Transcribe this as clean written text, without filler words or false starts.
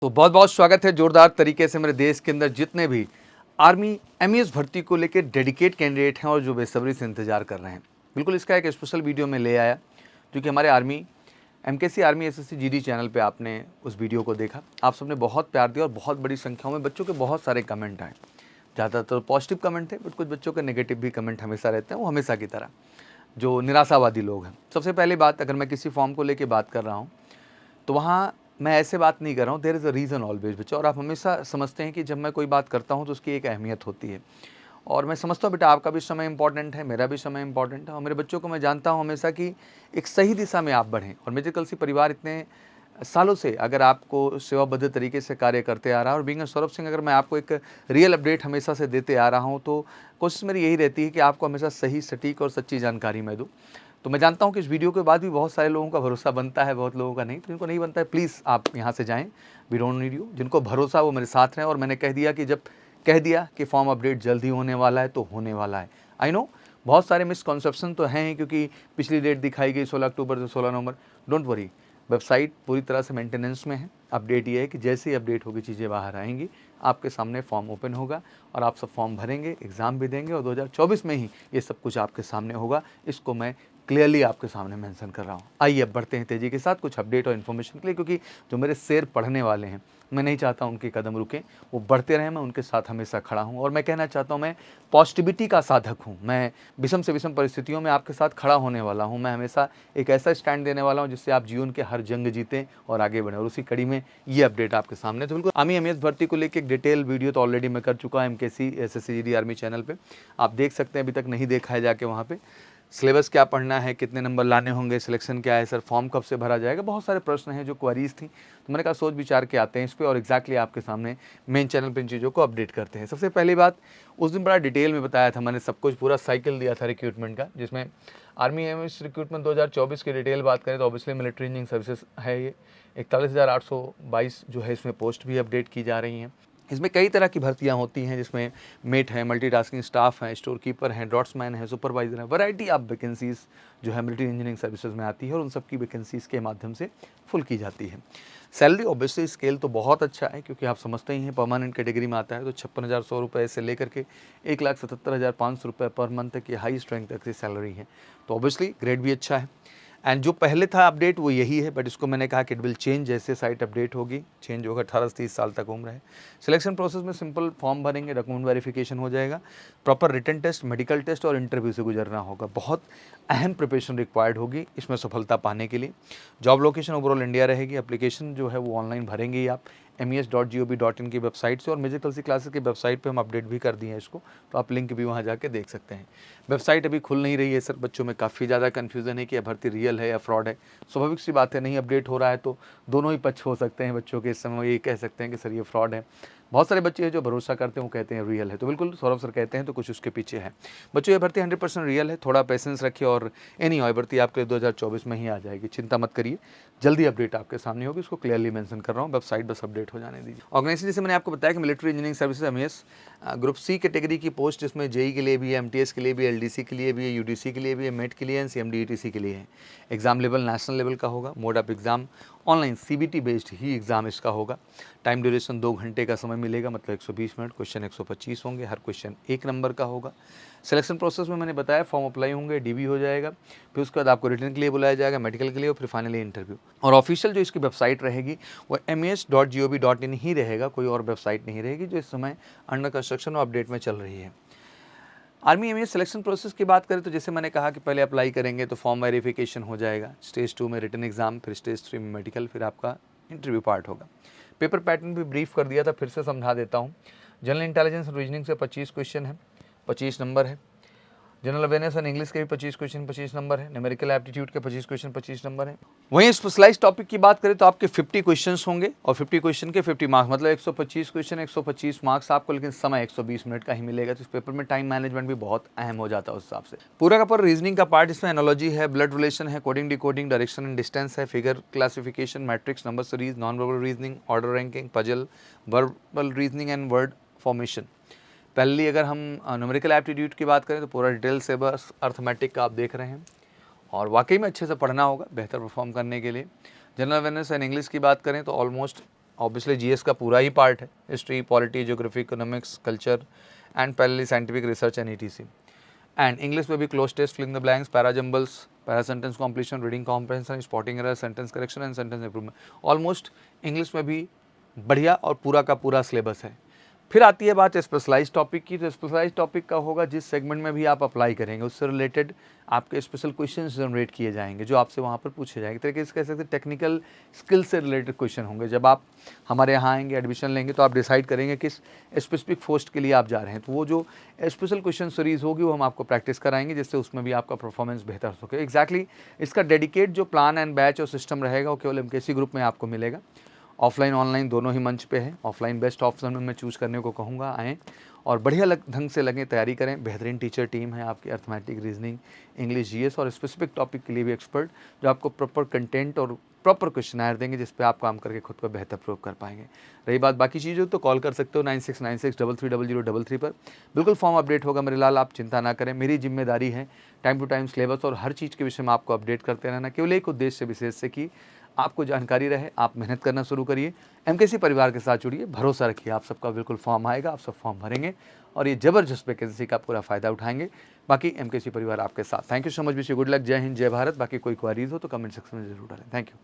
तो बहुत बहुत स्वागत है जोरदार तरीके से मेरे देश के अंदर जितने भी आर्मी एमईएस भर्ती को लेकर डेडिकेट कैंडिडेट हैं और जो बेसब्री से इंतजार कर रहे हैं। बिल्कुल इसका एक स्पेशल वीडियो में ले आया जो कि हमारे army MKC army SSC GD channel पे आपने उस वीडियो को देखा। आप सबने बहुत प्यार दिया और बहुत बड़ी संख्याओं में बच्चों के बहुत सारे कमेंट आए। ज़्यादातर पॉजिटिव कमेंट थे बट कुछ बच्चों के नेगेटिव भी कमेंट हमेशा रहते हैं, वो हमेशा की तरह जो निराशावादी लोग हैं। सबसे पहली बात, अगर मैं किसी फॉर्म को लेकर बात कर रहा हूँ तो वहाँ मैं ऐसे बात नहीं कर रहा हूँ। There is a reason always बच्चा, और आप हमेशा समझते हैं कि जब मैं कोई बात करता हूँ तो उसकी एक अहमियत होती है। और मैं समझता हूँ बेटा आपका भी समय इंपॉर्टेंट है, मेरा भी समय इंपॉर्टेंट है, और मेरे बच्चों को मैं जानता हूँ हमेशा कि एक सही दिशा में आप बढ़ें। और मेरे कल सी परिवार इतने सालों से अगर आपको सेवाबद्ध तरीके से कार्य करते आ रहा है, और बीइंग सौरभ सिंह अगर मैं आपको एक रियल अपडेट हमेशा से देते आ रहा हूँ, तो कोशिश मेरी यही रहती है कि आपको हमेशा सही, सटीक और सच्ची जानकारी मैं दूँ। तो मैं जानता हूँ कि इस वीडियो के बाद भी बहुत सारे लोगों का भरोसा बनता है, बहुत लोगों का नहीं। तो जिनको नहीं बनता है प्लीज़ आप यहाँ से जाएँ, वी डोंट नीड यू। जिनको भरोसा वो मेरे साथ रहें। और मैंने कह दिया कि जब कह दिया कि फॉर्म अपडेट जल्द ही होने वाला है तो होने वाला है। आई नो बहुत सारे मिसकॉन्सेप्शन तो हैं, क्योंकि पिछली डेट दिखाई गई 16 अक्टूबर से 16 नवंबर। डोंट वरी, वेबसाइट पूरी तरह से मेंटेनेंस में है। अपडेट ये है कि जैसे ही अपडेट होगी चीज़ें बाहर आएंगी, आपके सामने फॉर्म ओपन होगा और आप सब फॉर्म भरेंगे, एग्ज़ाम भी देंगे, और 2024 में ही ये सब कुछ आपके सामने होगा। इसको मैं क्लियरली आपके सामने मेंशन कर रहा हूँ। आइए अब बढ़ते हैं तेज़ी के साथ कुछ अपडेट और इन्फॉर्मेशन के लिए, क्योंकि जो मेरे शेर पढ़ने वाले हैं मैं नहीं चाहता उनके कदम रुकें, वो बढ़ते रहें। मैं उनके साथ हमेशा खड़ा हूँ और मैं कहना चाहता हूँ मैं पॉजिटिविटी का साधक हूँ। मैं विषम से विषम परिस्थितियों में आपके साथ खड़ा होने वाला हूँ। मैं हमेशा एक ऐसा स्टैंड देने वाला हूँ जिससे आप जीवन के हर जंग जीतें और आगे बढ़ें, और उसी कड़ी में ये अपडेट आपके सामने। तो बिल्कुल आर्मी एमईएस भर्ती को लेकर एक डिटेल वीडियो तो ऑलरेडी मैं कर चुका है MKC SSC GD army channel पर। आप देख सकते हैं, अभी तक नहीं देखा है जाके वहाँ पर। सिलेबस क्या पढ़ना है, कितने नंबर लाने होंगे, सिलेक्शन क्या है सर, फॉर्म कब से भरा जाएगा, बहुत सारे प्रश्न हैं जो क्वेरीज थी। तो मैंने कहा सोच विचार के आते हैं इस पर और एग्जैक्टली आपके सामने मेन चैनल पर इन चीज़ों को अपडेट करते हैं। सबसे पहली बात, उस दिन बड़ा डिटेल में बताया था मैंने, सब कुछ पूरा साइकिल दिया था रिक्रूटमेंट का, जिसमें आर्मी एमएस रिक्रूटमेंट 2024 की डिटेल बात करें तो ऑब्वियसली मिलिट्री इंजीनियरिंग सर्विसेज है। ये 41,822 जो है इसमें पोस्ट भी अपडेट की जा रही हैं। इसमें कई तरह की भर्तियां होती हैं, जिसमें मेट है, मल्टीटास्किंग स्टाफ है, स्टोर कीपर हैं, ड्रॉट्समैन है, सुपरवाइजर है। वैरायटी ऑफ वैकेंसीज जो है मिलिट्री इंजीनियरिंग सर्विसेज में आती है, और उन सब की वैकेंसीज के माध्यम से फुल की जाती है। सैलरी ऑब्वियसली स्केल तो बहुत अच्छा है, क्योंकि आप समझते ही हैं परमानेंट कैटेगरी में आता है तो 56,100 रुपये से लेकर के 1,77,500 रुपये पर मंथ तक की हाई स्ट्रेंथ तक की सैलरी है। तो ऑब्वियसली ग्रेड भी अच्छा है। एंड जो पहले था अपडेट वो यही है, बट इसको मैंने कहा कि इट विल चेंज जैसे साइट अपडेट होगी। चेंज होगा, 18 से 30 साल तक उम्र है। सिलेक्शन प्रोसेस में सिंपल फॉर्म भरेंगे, डॉक्यूमेंट वेरिफिकेशन हो जाएगा, proper written test, medical test और इंटरव्यू से गुजरना होगा। बहुत अहम प्रिपरेशन रिक्वायर्ड होगी इसमें सफलता पाने के लिए। जॉब लोकेशन ओवरऑल इंडिया रहेगी। एप्लीकेशन जो है वो ऑनलाइन भरेंगे ही आप mes.gov.in की वेबसाइट से, और मेजर कल सी क्लासेस की वेबसाइट पे हम अपडेट भी कर दिए हैं इसको, तो आप लिंक भी वहाँ जाके देख सकते हैं। वेबसाइट अभी खुल नहीं रही है सर, बच्चों में काफ़ी ज़्यादा कन्फ्यूज़न है कि यह भर्ती रियल है या फ्रॉड है। स्वाभाविक सी बात है, नहीं अपडेट हो रहा है तो दोनों ही पक्ष हो सकते हैं बच्चों के। इस समय ये कह सकते हैं कि सर ये फ्रॉड है। बहुत सारे बच्चे हैं जो भरोसा करते हैं, वो कहते हैं रियल है। तो बिल्कुल सौरभ सर कहते हैं तो कुछ उसके पीछे है। बच्चों ये भर्ती 100% रियल है, थोड़ा पेशेंस रखिए, और एनी हाउ भर्ती आपके 2024 में ही आ जाएगी, चिंता मत करिए। जल्दी अपडेट आपके सामने होगी, उसको क्लियरली मेंशन कर रहा हूँ, वेबसाइट बस अपडेट हो जाने दीजिए। ऑर्गेनाइजेशन जैसे मैंने आपको बताया कि military engineering services MES group C category की पोस्ट, जिसमें जेई के लिए भी है, एमटीएस के लिए भी है, एलडीसी के लिए भी है, यूडीसी के लिए भी है, मेट के लिए है, सीएमडीईटीसी के लिए है। एग्जाम लेवल नेशनल लेवल का होगा। Mode of exam online CBT based he exam इसका होगा। टाइम ड्यूरेशन 2 घंटे का समय मिलेगा, मतलब 120 मिनट। क्वेश्चन 125 होंगे, हर क्वेश्चन 1 नंबर का होगा। सिलेक्शन प्रोसेस में मैंने बताया फॉर्म अप्लाई होंगे, डीबी हो जाएगा, फिर उसके बाद आपको रिटर्न के लिए बुलाया जाएगा, मेडिकल के लिए, और फिर फाइनली इंटरव्यू। और ऑफिशियल जो इसकी वेबसाइट रहेगी वो mes.gov.in ही रहेगा, कोई और वेबसाइट नहीं रहेगी, जो इस समय अंडर कंस्ट्रक्शन और अपडेट में चल रही है। आर्मी एमईएस सिलेक्शन प्रोसेस की बात करें तो जैसे मैंने कहा कि पहले अप्लाई करेंगे तो फॉर्म वेरिफिकेशन हो जाएगा, स्टेज 2 में रिटन एग्जाम, फिर स्टेज 3 में मेडिकल, फिर आपका इंटरव्यू पार्ट होगा। पेपर पैटर्न भी ब्रीफ कर दिया था, फिर से समझा देता हूँ। जनरल इंटेलिजेंस और रीजनिंग से 25 क्वेश्चन है, 25 नंबर है। जनरल अवेयरनेस एंड इंग्लिश के भी 25 क्वेश्चन 25 नंबर है। न्यूमेरिकल एप्टीट्यूड के 25 क्वेश्चन 25 नंबर है। वहीं स्पेशलाइज टॉपिक की बात करें तो आपके 50 क्वेश्चंस होंगे, और 50 क्वेश्चन के 50 मार्क्स, मतलब 125 क्वेश्चन 125 मार्क्स आपको, लेकिन समय 120 मिनट का ही मिलेगा। तो इस पेपर में टाइम मैनेजमेंट भी बहुत अहम हो जाता है उस हिसाब से। पूरा का पूरा रीजनिंग का पार्ट, इसमें एनालॉजी है, ब्लड रिलेशन है, coding decoding, direction and distance है, figure classification, matrix, number series, non verbal reasoning, order ranking, puzzle, verbal reasoning and word formation. पहली अगर हम न्यूमेरिकल एप्टीट्यूड की बात करें तो पूरा डिटेल से बस अर्थमेटिक का आप देख रहे हैं, और वाकई में अच्छे से पढ़ना होगा बेहतर परफॉर्म करने के लिए। जनरल अवेयरनेस एंड इंग्लिश की बात करें तो ऑलमोस्ट ऑब्वियसली जीएस का पूरा ही पार्ट है, history, polity, geography, economics, culture and parallelly scientific research and etc. And English में भी cloze test, filling the blanks, para jumbles, para sentence completion, reading comprehension, spotting error, sentence correction and sentence improvement. Almost English में भी बढ़िया और पूरा का पूरा syllabus है। फिर आती है बात स्पेशलाइज टॉपिक की। तो स्पेशलाइज टॉपिक का होगा जिस सेगमेंट में भी आप अप्लाई करेंगे उससे रिलेटेड आपके स्पेशल क्वेश्चन जनरेट किए जाएंगे जो आपसे वहाँ पर पूछे जाएंगे। तरीके से कह सकते टेक्निकल स्किल से रिलेटेड क्वेश्चन होंगे। जब आप हमारे यहाँ आएंगे, एडमिशन लेंगे, तो आप डिसाइड करेंगे किस स्पेसिफिक पोस्ट के लिए आप जा रहे हैं, तो वो जो स्पेशल क्वेश्चन सीरीज़ होगी वो हम आपको प्रैक्टिस कराएंगे जिससे उसमें भी आपका परफॉर्मेंस बेहतर हो सके। एग्जैक्टली इसका डेडिकेट जो प्लान एंड बैच और सिस्टम रहेगा वो केवल एमकेसी ग्रुप में आपको मिलेगा। ऑफलाइन ऑनलाइन दोनों ही मंच पे है। ऑफलाइन बेस्ट ऑप्शन में मैं चूज़ करने को कहूँगा, आएँ और बढ़िया ढंग से लगें, तैयारी करें। बेहतरीन टीचर टीम है आपकी, अर्थमेटिक, रीजनिंग, इंग्लिश, जीएस और स्पेसिफिक टॉपिक के लिए भी एक्सपर्ट जो आपको प्रॉपर कंटेंट और प्रॉपर क्वेश्चनायर देंगे जिस पे आप काम करके खुद को बेहतर प्रूव कर पाएंगे। रही बात बाकी चीज़ों तो कॉल कर सकते हो 9696330033 पर। बिल्कुल फॉर्म अपडेट होगा मेरे लाल, आप चिंता ना करें। मेरी जिम्मेदारी है टाइम टू टाइम सिलेबस और हर चीज़ के विषय में आपको अपडेट करते रहना, केवल एक उद्देश्य विशेष से कि आपको जानकारी रहे, आप मेहनत करना शुरू करिए, एमकेसी परिवार के साथ जुड़िए, भरोसा रखिए, आप सबका बिल्कुल फॉर्म आएगा, आप सब फॉर्म भरेंगे और ये ज़बरदस्त वैकेंसी का पूरा फ़ायदा उठाएंगे। बाकी एमकेसी परिवार आपके साथ। Thank you so much, wish you good luck. जय हिंद, जय भारत। बाकी कोई क्वारीज हो तो कमेंट सेक्शन में जरूर डालें। Thank you.